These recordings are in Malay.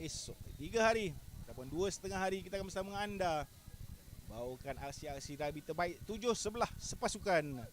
esok 3 hari ataupun 2,5 hari kita akan bersama dengan anda bawakan aksi-aksi rugby terbaik 7-11 sepasukan.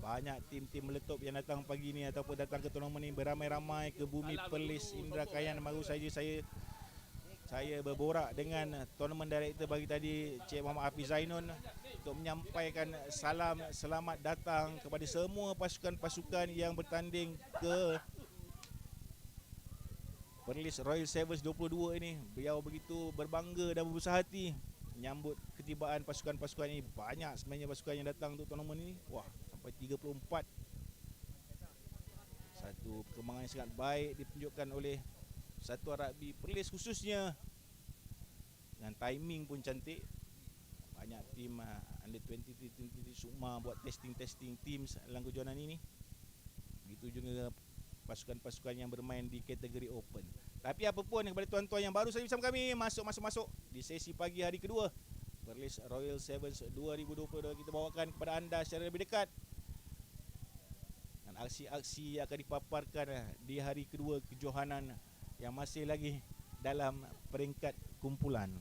Banyak tim-tim meletup yang datang pagi ni ataupun datang ke tournament ni beramai-ramai ke Bumi Perlis Indra Kayan. Baru saja saya berborak dengan tournament director pagi tadi, Cik Muhammad Hafiz Zainun, untuk menyampaikan salam selamat datang kepada semua pasukan-pasukan yang bertanding ke Perlis Royal Sevens 22 ini. Beliau begitu berbangga dan berbesar hati menyambut ketibaan pasukan-pasukan ini. Banyak sebenarnya pasukan yang datang untuk tournament ini. Wah, sampai 34. Satu perkembangan yang sangat baik ditunjukkan oleh Satuan Rugby Perlis khususnya. Dengan timing pun cantik. Banyak tim under 23 Sukma buat testing teams dalam kejohanan ini. Begitu juga pasukan-pasukan yang bermain di kategori open. Tapi apapun kepada tuan-tuan yang baru saja bersama kami, masuk di sesi pagi hari kedua Perlis Royal Sevens 2022, kita bawakan kepada anda secara lebih dekat dan aksi-aksi yang akan dipaparkan di hari kedua kejohanan yang masih lagi dalam peringkat kumpulan.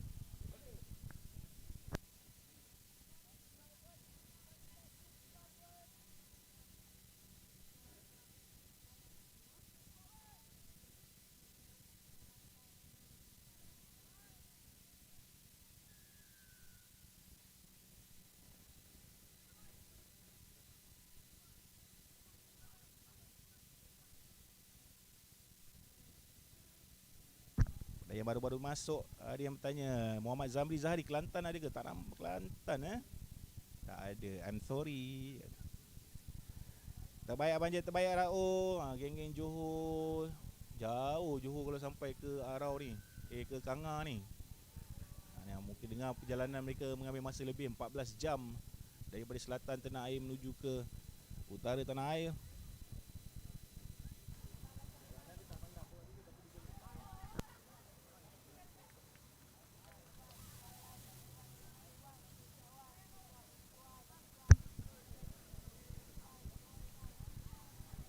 Yang baru-baru masuk, ada yang bertanya, Muhammad Zamri Zahari, Kelantan ada ke? Tak nampak Kelantan tak ada, I'm sorry. Terbaik Abang Je, terbaik Rao. Geng-geng Johor, jauh Johor kalau sampai ke Arau ni, ke Kanga ni. Mungkin dengar perjalanan mereka mengambil masa lebih 14 jam daripada selatan tanah air menuju ke utara tanah air.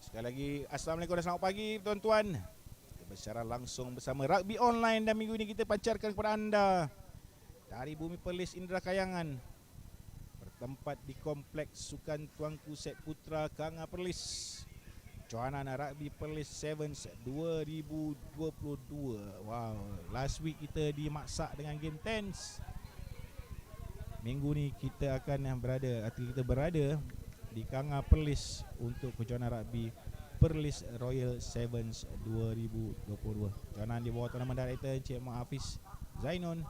Sekali lagi, Assalamualaikum dan selamat pagi tuan-tuan. Kita bersiaran langsung bersama Rugby Online dan minggu ini kita pancarkan kepada anda dari Bumi Perlis Indra Kayangan, bertempat di Kompleks Sukan Tuanku Set Putra Kanga Perlis. Johanan Rugby Perlis Sevens 2022. Wow, last week kita dimaksak dengan game tense. Minggu ni kita akan berada di Kanga Perlis untuk kejohanan rugby Perlis Royal Sevens 2022. Johanan di bawah tournament director Cik Muhammad Hafiz Zainun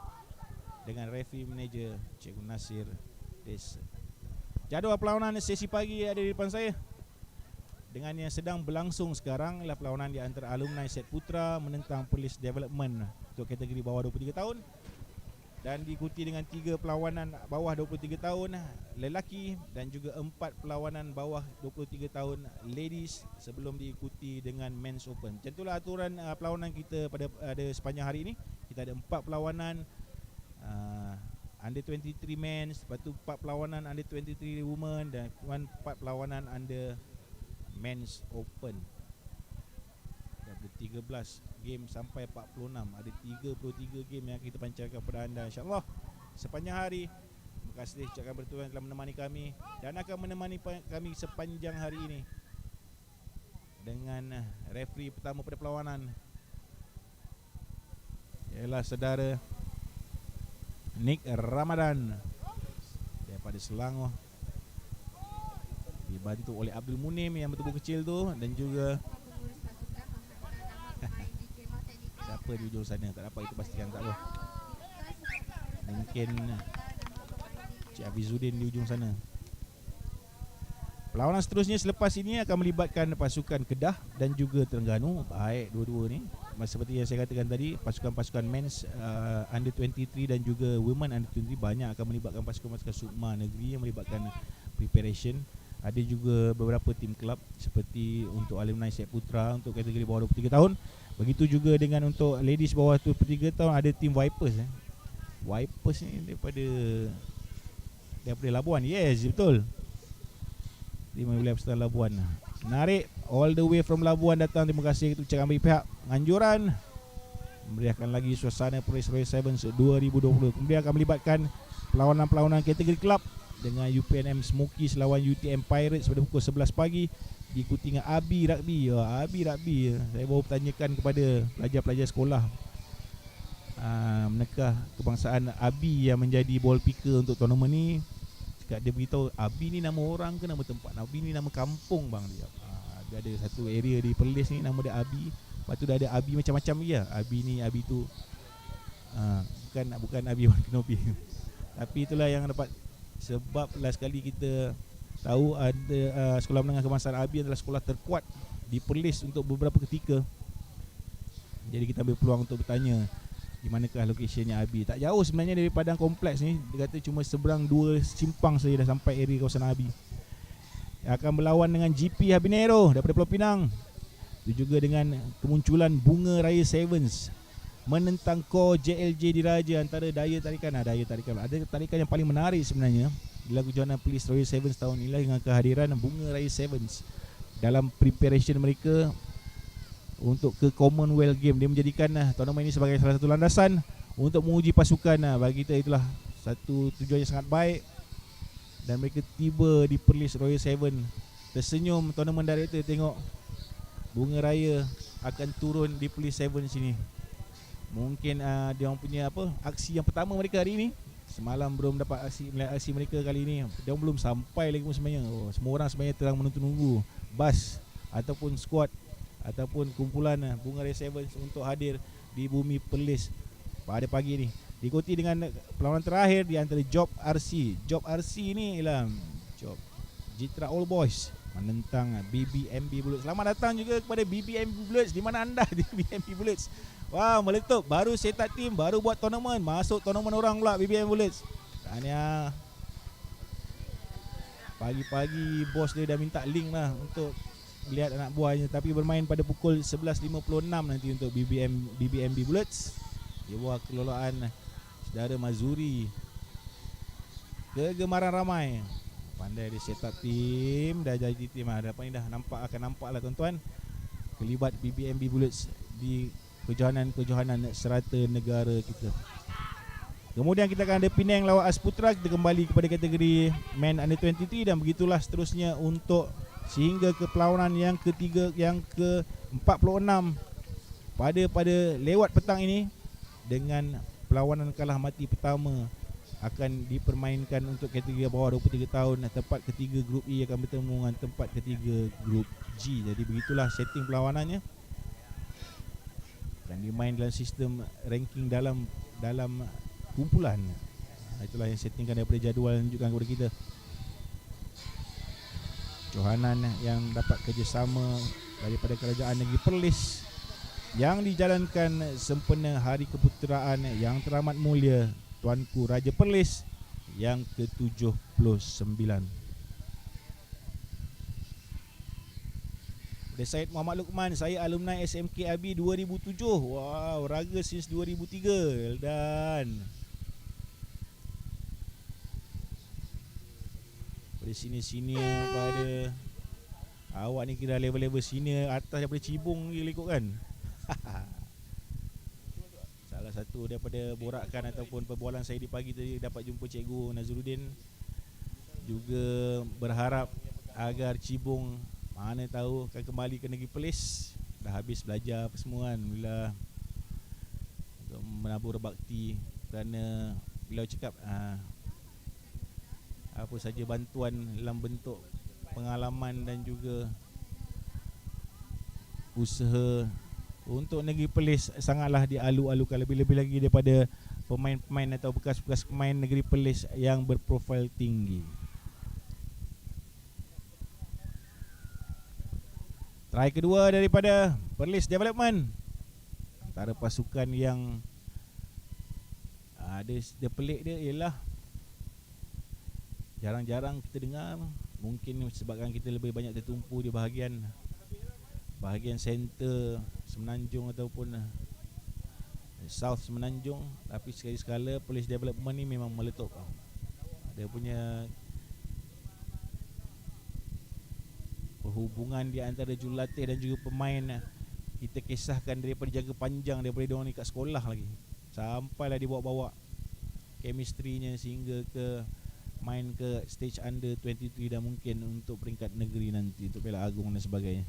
dengan referee manager Cik Nasir Des. Jadual perlawanan sesi pagi ada di depan saya. Dengan yang sedang berlangsung sekarang ialah perlawanan di antara alumni Set Putra menentang Perlis Development untuk kategori bawah 23 tahun. Dan diikuti dengan 3 perlawanan bawah 23 tahun lelaki dan juga 4 perlawanan bawah 23 tahun ladies sebelum diikuti dengan Men's Open. Macam itulah aturan perlawanan kita pada sepanjang hari ini. Kita ada 4 perlawanan under 23 men's, lepas tu 4 perlawanan under 23 women dan 4 perlawanan under Men's Open. Ada 13 game sampai 46. Ada 33 game yang kita pancarkan kepada anda insya-Allah sepanjang hari. Terima kasih ucapkan bertuan telah menemani kami dan akan menemani kami sepanjang hari ini dengan referee pertama pada perlawanan ialah saudara Nick Ramadan daripada Selangor, dibantu oleh Abdul Munim yang betul-betul kecil tu, dan juga siapa di ujung sana tak dapat kita pastikan, tak apa. Mungkin Cik Hafizuddin di ujung sana. Perlawanan seterusnya selepas ini akan melibatkan pasukan Kedah dan juga Terengganu. Baik dua-dua ni. Seperti yang saya katakan tadi, pasukan-pasukan men's under 23 dan juga women under 23 banyak akan melibatkan pasukan-pasukan Sukma negeri yang melibatkan preparation. Ada juga beberapa tim kelab seperti untuk alumni Set Putra untuk kategori bawah 23 tahun. Begitu juga dengan untuk ladies bawah 23 tahun ada tim Vipers. Vipers ni daripada Labuan. Yes, betul. Tim wilayah Persatuan Labuan. Menarik, all the way from Labuan datang. Terima kasih kita ucapkan bagi pihak anjuran memeriahkan lagi suasana Police Royal Sevens 2020. Kemudian akan melibatkan perlawanan-perlawanan kategori kelab dengan UPNM Smokies lawan UTM Pirates pada pukul 11 pagi, diikuti dengan Abi Rugby. Abi Rugby, saya baru bertanyakan kepada pelajar-pelajar sekolah, manakah kebangsaan Abi yang menjadi ball picker untuk tournament ni. Dia beritahu Abi ni nama orang ke nama tempat? Abi ni nama kampung bang dia. Dia ada satu area di Perlis ni nama dia Abi. Lepas tu dah ada Abi macam-macam lagi lah. Abi ni, Abi tu, bukan Abi Wan Kenobi. Tapi itulah yang dapat. Sebab last kali kita tahu ada sekolah menengah kebangsaan Abi adalah sekolah terkuat di Perlis untuk beberapa ketika. Jadi kita ambil peluang untuk bertanya di manakah lokasionnya Abi. Tak jauh sebenarnya dari padang kompleks ni. Dia kata cuma seberang 2 simpang saja dah sampai area kawasan Abi. Akan berlawan dengan GP Habanero daripada Pulau Pinang. Itu juga dengan kemunculan Bunga Raya Sevens menentang Core JLJ Diraja. Antara daya tarikan ada tarikan yang paling menarik sebenarnya dalam kejohanan Police Royal Sevens tahun ini dengan kehadiran Bunga Raya Sevens dalam preparation mereka untuk ke Commonwealth Game. Dia menjadikan tournament ini sebagai salah satu landasan untuk menguji pasukan. Bagi kita itulah satu tujuan yang sangat baik. Dan mereka tiba di Police Royal Seven. Tersenyum tournament director tengok Bunga Raya akan turun di Police Seven sini. Mungkin dia orang punya aksi yang pertama mereka hari ini. Semalam belum dapat melihat aksi mereka kali ini. Dia belum sampai lagi pun sebenarnya. Semua orang sebenarnya terang menunggu bas ataupun squad ataupun kumpulan Bunga Raya Sevens untuk hadir di bumi Perlis pada pagi ni. Diikuti dengan perlawanan terakhir di antara Job RC. Job RC ni ialah Job Jitra All Boys menentang BBMB Bullets. Selamat datang juga kepada BBMB Bullets. Di mana anda di BBMB Bullets? Wah, meletup. Baru set up team, baru buat tournament. Masuk tournament orang pula BBMB Bullets. Tahniah. Pagi-pagi bos dia dah minta link lah untuk lihat anak buahnya. Tapi bermain pada pukul 11.56 nanti untuk BBMB Bullets di bawah kelolaan saudara Mazuri. Kegemaran ramai. Pandai dia set up tim. Dah jadi tim. Hadapan ni dah akan nampak lah tuan-tuan. Kelibat BBMB Bullets di kejohanan serata negara kita. Kemudian kita akan ada Penang lawan Asputra. Kita kembali kepada kategori Men Under 23 dan begitulah seterusnya untuk sehingga ke perlawanan yang ketiga, yang ke-46 pada lewat petang ini, dengan perlawanan kalah mati pertama akan dipermainkan untuk kategori bawah 23 tahun. Tempat ketiga grup E akan bertemu dengan tempat ketiga grup G. Jadi begitulah setting perlawanannya. Dan dimain dalam sistem ranking dalam kumpulan. Itulah yang settingkan daripada jadual yang tunjukkan kepada kita. Johanan yang dapat kerjasama daripada Kerajaan Negeri Perlis yang dijalankan sempena Hari Keputeraan yang teramat mulia Tuanku Raja Perlis yang ke-79. Said Muhammad Luqman, saya alumni SMK Abi 2007. Wow, raga since 2003. Dan pada sini pada awak ni kira level-level senior atas daripada Cibung je ikut kan. Salah satu daripada borakan ataupun perbualan saya di pagi tadi dapat jumpa Cikgu Nazruddin. Juga berharap agar Cibung mana tahu akan kembali ke Negeri Perlis. Dah habis belajar apa semua kan, bila untuk menabur bakti. Kerana beliau cakap apa saja bantuan dalam bentuk pengalaman dan juga usaha untuk Negeri Perlis sangatlah dialu-alukan, lebih-lebih lagi daripada pemain-pemain atau bekas-bekas pemain Negeri Perlis yang berprofil tinggi. Try kedua daripada Perlis Development, antara pasukan yang dia pelik dia ialah jarang-jarang kita dengar. Mungkin sebabkan kita lebih banyak tertumpu di bahagian center Semenanjung ataupun South Semenanjung. Tapi sekali-sekala Perlis Development ni memang meletup. Dia punya hubungan di antara jurulatih dan juga pemain kita kisahkan daripada jangka panjang daripada diorang ni kat sekolah lagi, sampailah dibawa-bawa chemistry-nya sehingga ke main ke stage under 23 dan mungkin untuk peringkat negeri nanti untuk Piala Agong dan sebagainya.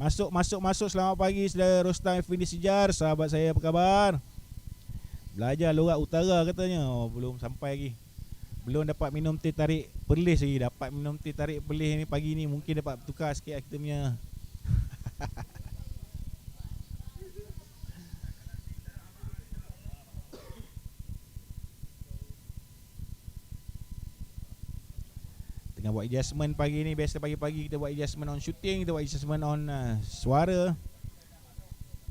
Masuk. Selamat pagi saudara Rostam Effendi Sijar, sahabat saya, apa khabar? Belajar logat utara katanya. Belum sampai lagi. Belum dapat minum teh tarik perlis lagi. Dapat minum teh tarik perlis ni pagi ni, mungkin dapat tukar sikit kita punya. Tengah buat adjustment pagi ni. Biasa pagi-pagi kita buat adjustment on shooting, kita buat adjustment on suara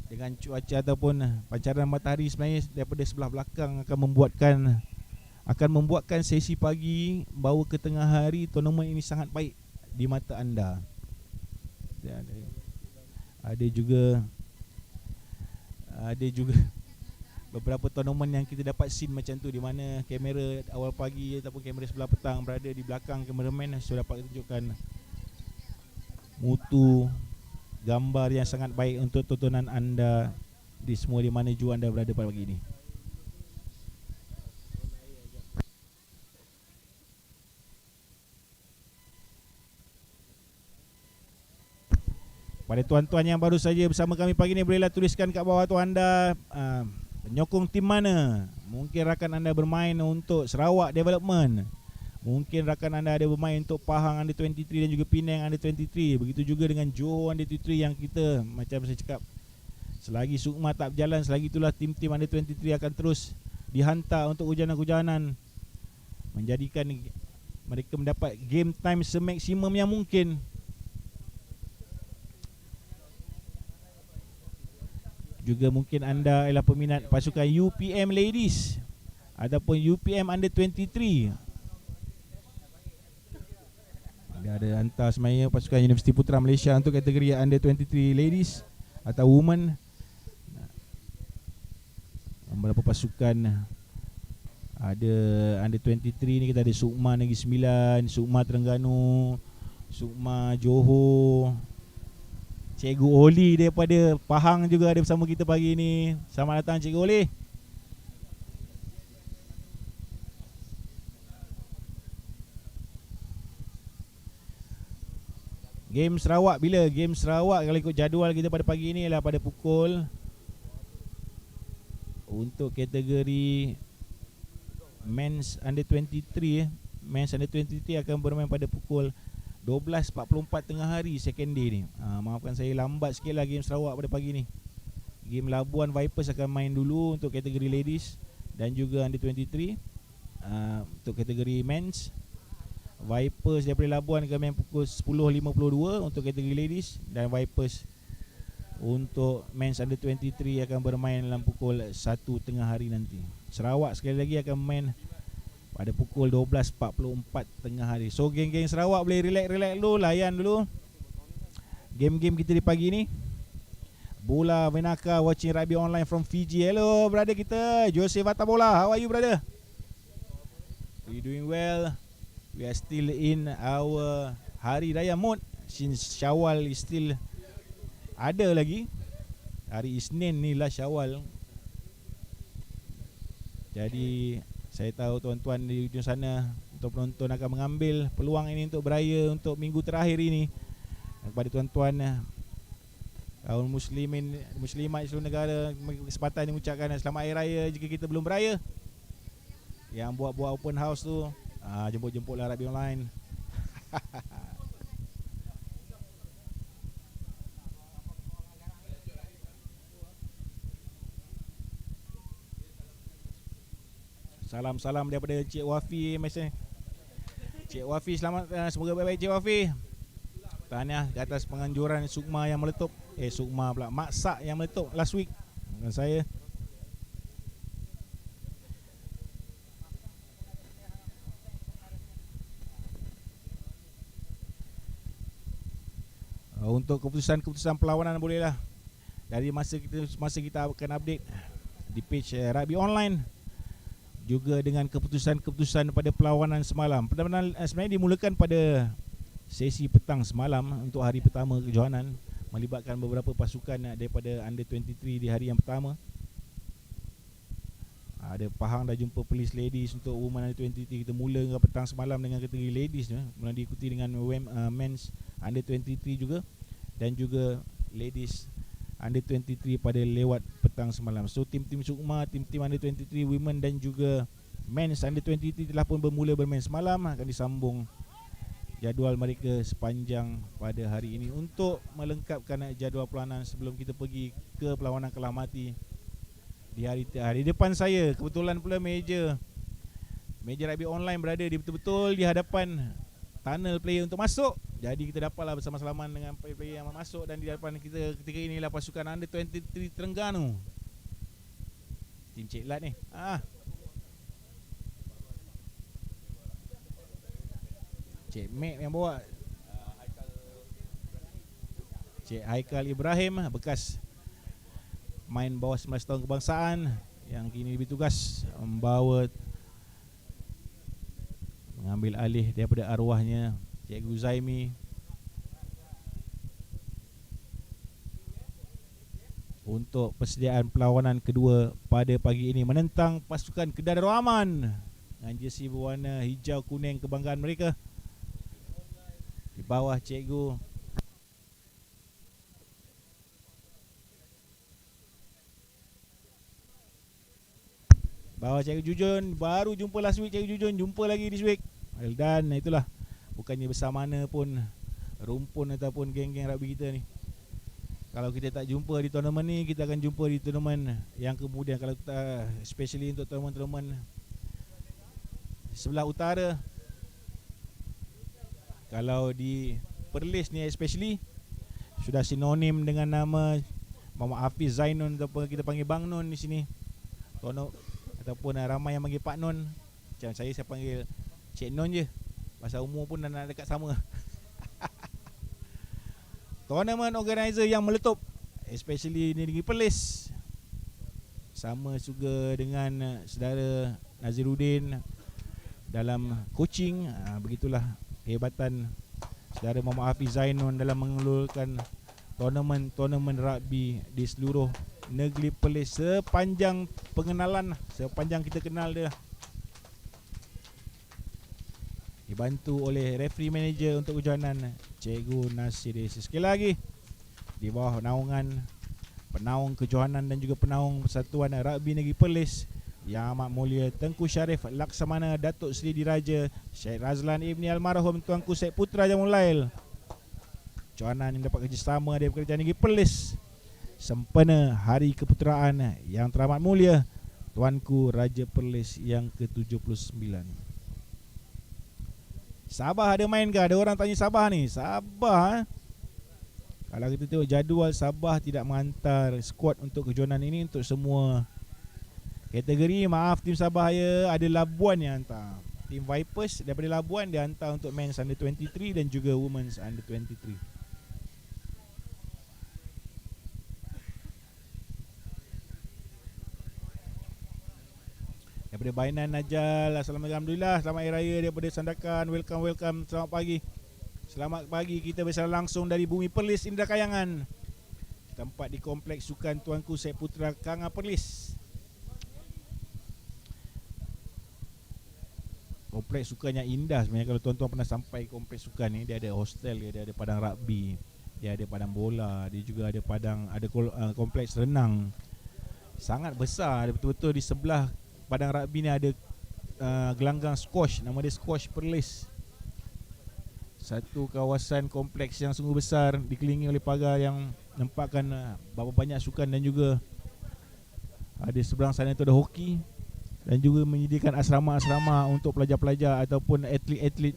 dengan cuaca ataupun pancaran matahari. Sebenarnya daripada sebelah belakang akan membuatkan sesi pagi bawa ke tengah hari tournament ini sangat baik di mata anda. Dan ada juga beberapa tournament yang kita dapat scene macam tu, di mana kamera awal pagi ataupun kamera sebelah petang berada di belakang kameraman, so dapat tunjukkan mutu gambar yang sangat baik untuk tontonan anda di semua di mana jua anda berada pada pagi ini. Pada tuan-tuan yang baru saja bersama kami pagi ini, bolehlah tuliskan kat bawah tu anda penyokong tim mana. Mungkin rakan anda bermain untuk Sarawak Development, mungkin rakan anda ada bermain untuk Pahang Under 23 dan juga Penang Under 23. Begitu juga dengan Johor Under 23 yang kita, macam saya cakap, selagi Sukma tak berjalan, selagi itulah tim-tim Under 23 akan terus dihantar untuk hujanan-hujanan, menjadikan mereka mendapat game time semaksimum yang mungkin. Juga mungkin anda ialah peminat pasukan UPM Ladies ataupun UPM Under 23. Ada hantar sebenarnya pasukan Universiti Putra Malaysia untuk kategori Under 23 Ladies atau Women. Beberapa pasukan ada Under 23 ni, kita ada Sukma Negeri Sembilan, Sukma Terengganu, Sukma Johor, Cikgu Oli daripada Pahang juga ada bersama kita pagi ni. Selamat datang Cikgu Oli. Game Sarawak bila? Game Sarawak kalau ikut jadual kita pada pagi ni ialah pada pukul, untuk kategori Men's Under 23 Men's Under 23 akan bermain pada pukul 12.44 tengah hari second day ni. Maafkan saya lambat sikit lah game Sarawak pada pagi ni. Game Labuan Vipers akan main dulu untuk kategori ladies dan juga Under 23. Untuk kategori men's, Vipers daripada Labuan akan main pukul 10.52 untuk kategori ladies, dan Vipers untuk men's Under 23 akan bermain dalam pukul 1 tengah hari nanti. Sarawak sekali lagi akan main pada pukul 12.44 tengah hari. So geng-geng Sarawak boleh relax dulu, layan dulu game-game kita di pagi ni. Bola Venaka watching rugby online from Fiji. Hello brother kita Joseph Atabola, how are you brother? Are you doing well? We are still in our Hari Raya mode, since Syawal is still ada lagi. Hari Isnin ni lah Syawal. Jadi saya tahu tuan-tuan di ujung sana untuk penonton akan mengambil peluang ini untuk beraya untuk minggu terakhir ini. Kepada tuan-tuan kaum muslimin, muslimat di seluruh negara, kesempatan ini mengucapkan selamat hari raya jika kita belum beraya. Yang buat-buat open house tu, jemput-jemputlah rugby online. Salam-salam daripada Cik Wafi Malaysia. Cik Wafi selamat, semoga baik-baik Cik Wafi. Tahniah di atas penganjuran Sukma yang meletup, Sukma pula, Maksak yang meletup last week dengan saya. Untuk keputusan perlawanan bolehlah dari masa kita akan update di page Rugby Online, juga dengan keputusan pada perlawanan semalam. Perlawanan sebenarnya dimulakan pada sesi petang semalam untuk hari pertama kejohanan. melibatkan beberapa pasukan daripada Under 23 di hari yang pertama. Ada Pahang dah jumpa Perlis Ladies untuk Women Under 23. Kita mula petang semalam dengan kategori Ladies, kemudian diikuti dengan Men's Under 23 juga, dan juga Ladies Under 23 pada lewat petang semalam. So tim-tim Sukma, tim-tim Under 23 Women dan juga Men's Under 23 telah pun bermula bermain semalam. Akan disambung jadual mereka sepanjang pada hari ini untuk melengkapkan jadual perlawanan sebelum kita pergi ke perlawanan Kelah Mati di hari depan saya. Kebetulan pula meja rugby online berada di betul-betul di hadapan tunnel player untuk masuk. Jadi kita dapatlah bersama-sama dengan player yang masuk, dan di hadapan kita ketika inilah pasukan Under 23 Terengganu. Tim Cik Lat ni. Cik Mek yang bawa. Cik Haikal Ibrahim, bekas main bawah 19 tahun kebangsaan, yang kini bertugas mengambil alih daripada arwahnya Cikgu Zaimi untuk persediaan perlawanan kedua pada pagi ini menentang pasukan Kedah Darul Aman dengan jersey berwarna hijau kuning kebanggaan mereka di bawah Cikgu Jujun. Baru jumpa last week Cikgu Jujun, jumpa lagi this week. Dan itulah, bukannya besar mana pun rumpun ataupun geng-geng rugby kita ni. Kalau kita tak jumpa di tournament ni, kita akan jumpa di tournament yang kemudian. Kalau kita, especially untuk tournament sebelah utara, kalau di Perlis ni especially, sudah sinonim dengan nama Muhammad Hafiz Zainun ataupun kita panggil Bang Nun di sini. Ataupun ramai yang panggil Pak Nun. Macam saya panggil Cik Nun je. Pasal umur pun dah nak dekat sama. Tournament organizer yang meletup, especially di Negeri Perlis, sama juga dengan saudara Naziruddin dalam coaching. Begitulah kehebatan saudara Muhammad Hafiz Zainun dalam mengelolkan tournament rugby di seluruh Negeri Perlis sepanjang pengenalan, sepanjang kita kenal dia. Dibantu oleh referee manager untuk kejohanan Cikgu Nasir. Sekali lagi di bawah naungan penaung kejohanan dan juga penaung Persatuan Rugby Negeri Perlis Yang Amat Mulia Tengku Syarif Laksamana Datuk Seri Diraja Syed Razlan Ibni Almarhum Tuanku Syed Putra Jamulail. Kejohanan yang dapat kerjasama daripada Kerajaan Negeri Perlis sempena Hari Keputeraan Yang Teramat Mulia Tuanku Raja Perlis yang ke-79. Sabah ada main ke? Ada orang tanya Sabah ni. Sabah kalau kita tengok jadual, Sabah tidak menghantar skuad untuk kejohanan ini untuk semua kategori. Maaf tim Sabah ya, ada Labuan yang hantar. Tim Vipers daripada Labuan dia hantar untuk Men's Under 23 dan juga Women's Under 23. Daripada Bainan Najal, Assalamualaikum, Alhamdulillah, selamat Hari Raya daripada Sandakan. Welcome, selamat pagi. Selamat pagi, kita bersiaran langsung dari Bumi Perlis, Indra Kayangan, tempat di Kompleks Sukan Tuanku Syed Putra Kanga Perlis. Kompleks sukan yang indah sebenarnya. Kalau tuan-tuan pernah sampai kompleks sukan ni, dia ada hostel, dia ada padang rugby, dia ada padang bola, dia juga ada kompleks renang. Sangat besar, dia betul-betul di sebelah padang rugby ni ada gelanggang squash, nama dia Squash Perlis. Satu kawasan kompleks yang sungguh besar, dikelilingi oleh pagar yang nampakkan berapa banyak sukan, dan juga ada seberang sana tu ada hoki, dan juga menyediakan asrama-asrama untuk pelajar-pelajar ataupun atlet-atlet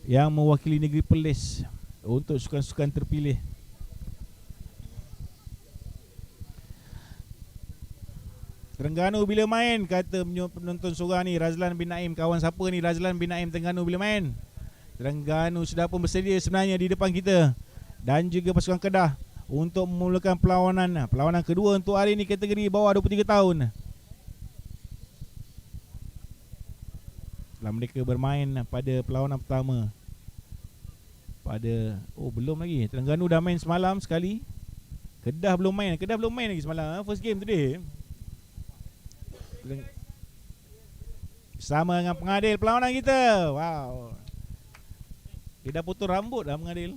yang mewakili negeri Perlis untuk sukan-sukan terpilih. Terengganu bila main, kata penonton seorang ni, Razlan bin Naim. Kawan siapa ni Razlan bin Naim? Terengganu bila main? Terengganu sudah pun bersedia sebenarnya di depan kita, dan juga pasukan Kedah untuk memulakan perlawanan kedua untuk hari ini kategori bawah 23 tahun. Setelah mereka bermain pada perlawanan pertama pada belum lagi. Terengganu dah main semalam sekali. Kedah belum main lagi semalam. First game today. Sama dengan pengadil perlawanan kita. Wow. Dia dah potong rambut dah pengadil.